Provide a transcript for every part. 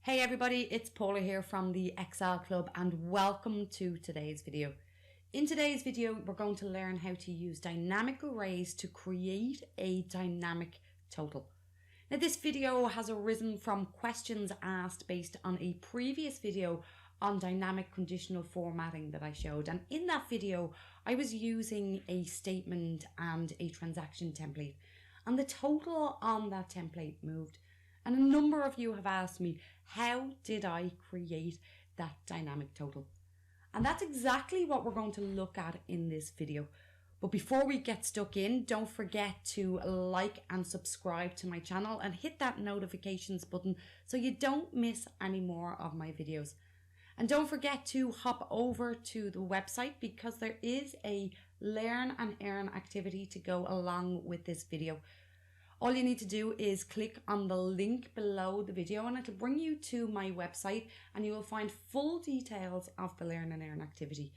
Hey everybody, it's Paula here from the Excel Club and welcome to today's video. In today's video, we're going to learn how to use dynamic arrays to create a dynamic total. Now this video has arisen from questions asked based on a previous video on dynamic conditional formatting that I showed, and in that video I was using a statement and a transaction template, and the total on that template moved. And a number of you have asked me, how did I create that dynamic total? And that's exactly what we're going to look at in this video. But before we get stuck in, don't forget to like and subscribe to my channel and hit that notifications button so you don't miss any more of my videos. And don't forget to hop over to the website because there is a learn and earn activity to go along with this video. All you need to do is click on the link below the video and it'll bring you to my website and you will find full details of the Learn and Earn activity.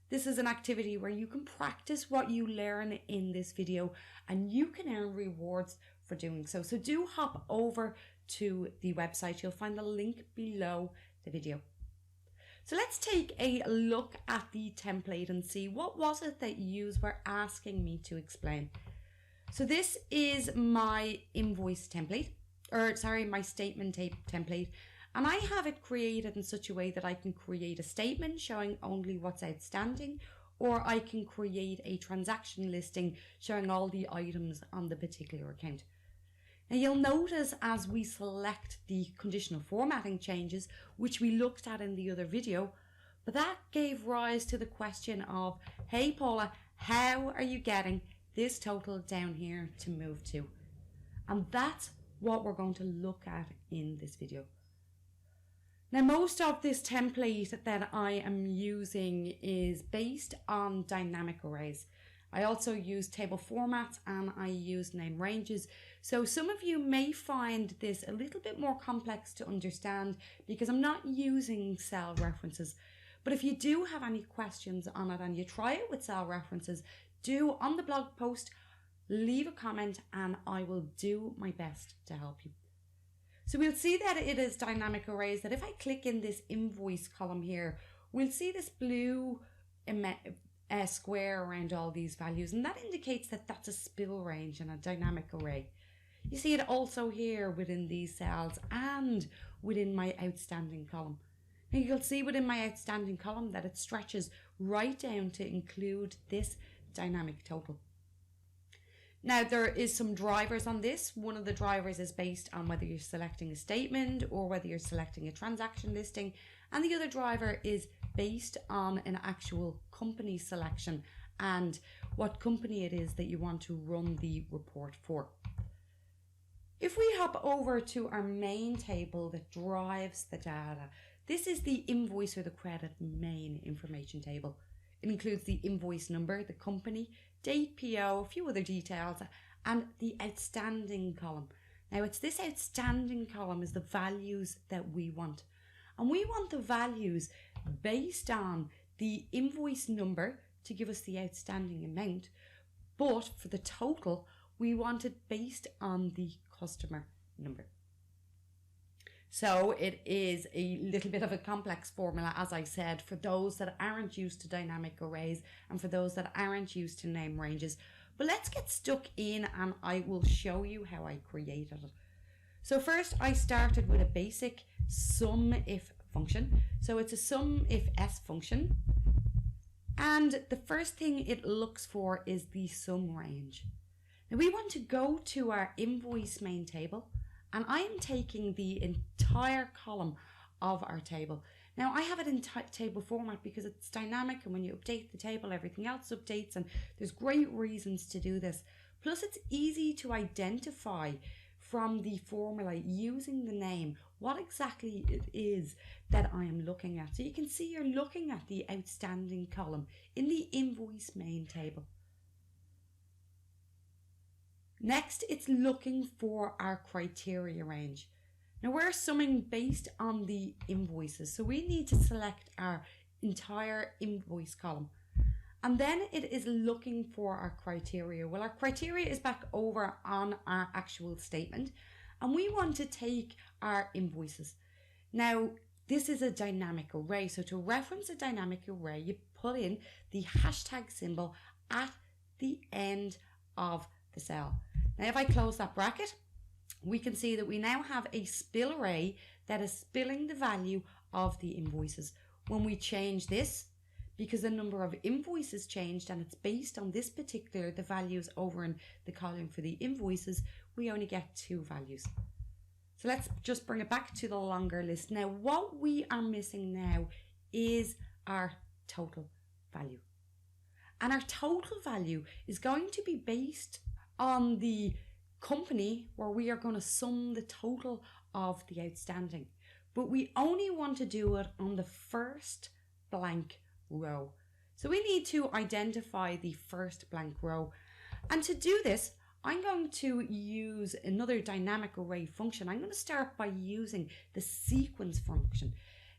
This is an activity where you can practice what you learn in this video and you can earn rewards for doing so. So do hop over to the website. You'll find the link below the video. So let's take a look at the template and see what was it that you were asking me to explain. So this is my invoice template, my statement template, and I have it created in such a way that I can create a statement showing only what's outstanding, or I can create a transaction listing showing all the items on the particular account. Now you'll notice as we select the conditional formatting changes, which we looked at in the other video, but that gave rise to the question of, hey Paula, how are you getting this total down here to move to? And that's what we're going to look at in this video. Now most of this template that I am using is based on dynamic arrays. I also use table formats and I use name ranges. So some of you may find this a little bit more complex to understand because I'm not using cell references. But if you do have any questions on it and you try it with cell references, do on the blog post, leave a comment and I will do my best to help you. So we'll see that it is dynamic arrays, that if I click in this invoice column here, we'll see this blue square around all these values, and that indicates that that's a spill range and a dynamic array. You see it also here within these cells and within my outstanding column. Now you'll see within my outstanding column that it stretches right down to include this dynamic total. Now there is some drivers on this. One of the drivers is based on whether you're selecting a statement or whether you're selecting a transaction listing, and the other driver is based on an actual company selection and what company it is that you want to run the report for. If we hop over to our main table that drives the data, this is the invoice or the credit main information table. It includes the invoice number, the company, date, PO, a few other details, and the outstanding column. Now it's this outstanding column is the values that we want. And we want the values based on the invoice number to give us the outstanding amount. But for the total, we want it based on the customer number. So it is a little bit of a complex formula, as I said, for those that aren't used to dynamic arrays and for those that aren't used to name ranges. But let's get stuck in and I will show you how I created it. So first I started with a basic SUMIF function. So it's a SUMIF function. And the first thing it looks for is the sum range. Now we want to go to our invoice main table, and I am taking the entire column of our table. Now I have it in table format because it's dynamic, and when you update the table, everything else updates, and there's great reasons to do this. Plus it's easy to identify from the formula using the name what exactly it is that I am looking at. So you can see you're looking at the outstanding column in the invoice main table. Next, it's looking for our criteria range. Now we're summing based on the invoices, so we need to select our entire invoice column. And then it is looking for our criteria. Well, our criteria is back over on our actual statement, and we want to take our invoices. Now, this is a dynamic array. So to reference a dynamic array, you put in the hashtag symbol at the end of the cell. Now, if I close that bracket, we can see that we now have a spill array that is spilling the value of the invoices. When we change this, because the number of invoices changed and it's based on this particular, the values over in the column for the invoices, we only get 2 values. So let's just bring it back to the longer list. Now, what we are missing now is our total value. And our total value is going to be based on the company where we are going to sum the total of the outstanding. But we only want to do it on the first blank row. So we need to identify the first blank row. And to do this, I'm going to use another dynamic array function. I'm going to start by using the sequence function.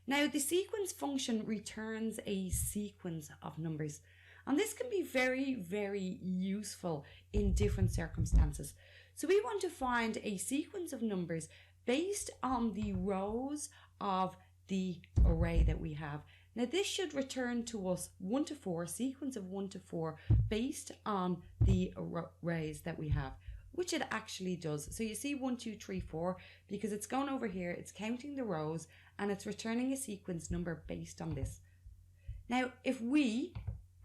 Now, the sequence function returns a sequence of numbers. And this can be very, very useful in different circumstances. So we want to find a sequence of numbers based on the rows of the array that we have. Now, this should return to us 1 to 4, sequence of 1 to 4 based on the arrays that we have, which it actually does. So you see 1, 2, 3, 4, because it's going over here, it's counting the rows, and it's returning a sequence number based on this. Now, if we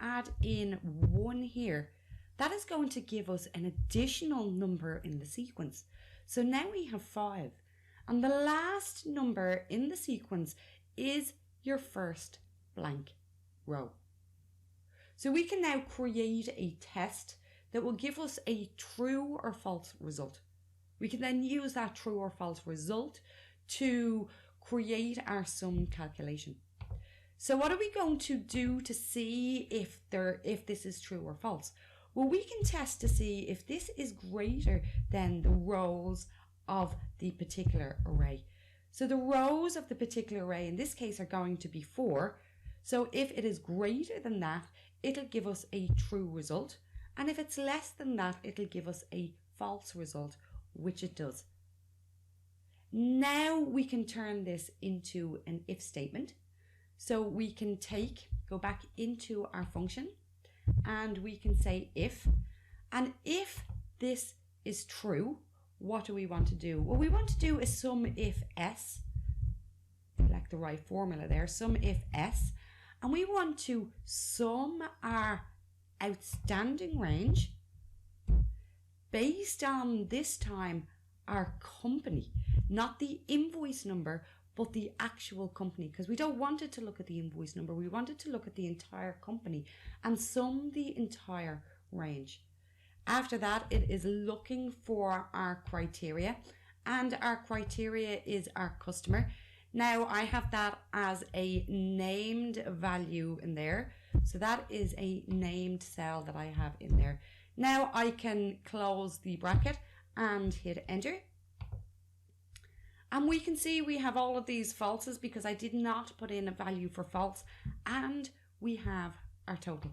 add in 1 here, that is going to give us an additional number in the sequence. So now we have 5. And the last number in the sequence is your first blank row. So we can now create a test that will give us a true or false result. We can then use that true or false result to create our sum calculation. So what are we going to do to see if this is true or false? Well, we can test to see if this is greater than the rows of the particular array. So the rows of the particular array in this case are going to be 4. So if it is greater than that, it'll give us a true result. And if it's less than that, it'll give us a false result, which it does. Now we can turn this into an if statement. So we can go back into our function and we can say if. And if this is true, what do we want to do? Well, we want to do a sum if s, like the right formula there, sum if s, and we want to sum our outstanding range based on this time our company, not the invoice number, but the actual company, because we don't want it to look at the invoice number. We want it to look at the entire company and sum the entire range. After that, it is looking for our criteria, and our criteria is our customer. Now I have that as a named value in there. So that is a named cell that I have in there. Now I can close the bracket and hit enter. And we can see we have all of these falses because I did not put in a value for false, and we have our total.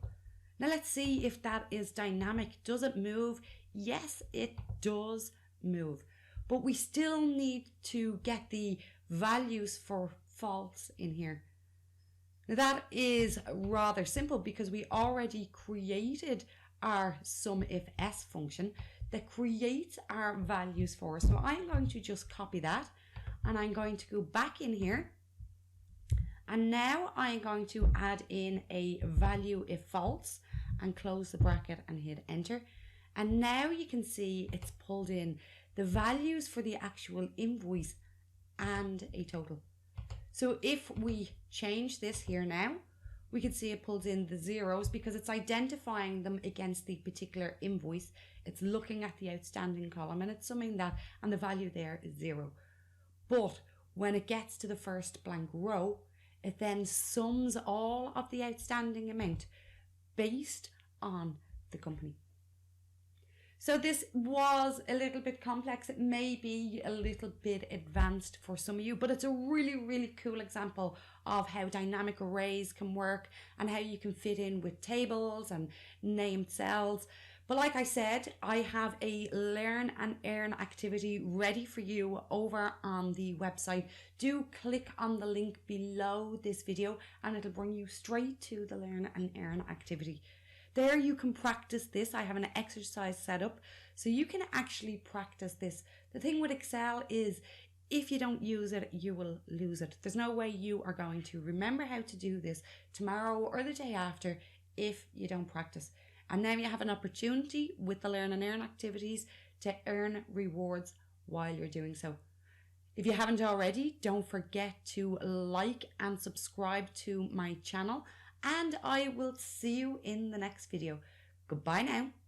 Now let's see if that is dynamic. Does it move? Yes, it does move. But we still need to get the values for false in here. Now that is rather simple because we already created our sum if s function that creates our values for us. So I'm going to just copy that and I'm going to go back in here. And now I'm going to add in a value if false and close the bracket and hit enter. And now you can see it's pulled in the values for the actual invoice and a total. So if we change this here now, we can see it pulls in the zeros because it's identifying them against the particular invoice. It's looking at the outstanding column and it's summing that, and the value there is 0. But when it gets to the first blank row, it then sums all of the outstanding amount based on the company. So this was a little bit complex. It may be a little bit advanced for some of you, but it's a really, really cool example of how dynamic arrays can work and how you can fit in with tables and named cells. But like I said, I have a learn and earn activity ready for you over on the website. Do click on the link below this video and it'll bring you straight to the learn and earn activity. There you can practice this. I have an exercise set up so you can actually practice this. The thing with Excel is if you don't use it, you will lose it. There's no way you are going to remember how to do this tomorrow or the day after if you don't practice. And now you have an opportunity with the learn and earn activities to earn rewards while you're doing so. If you haven't already, don't forget to like and subscribe to my channel, and I will see you in the next video. Goodbye now.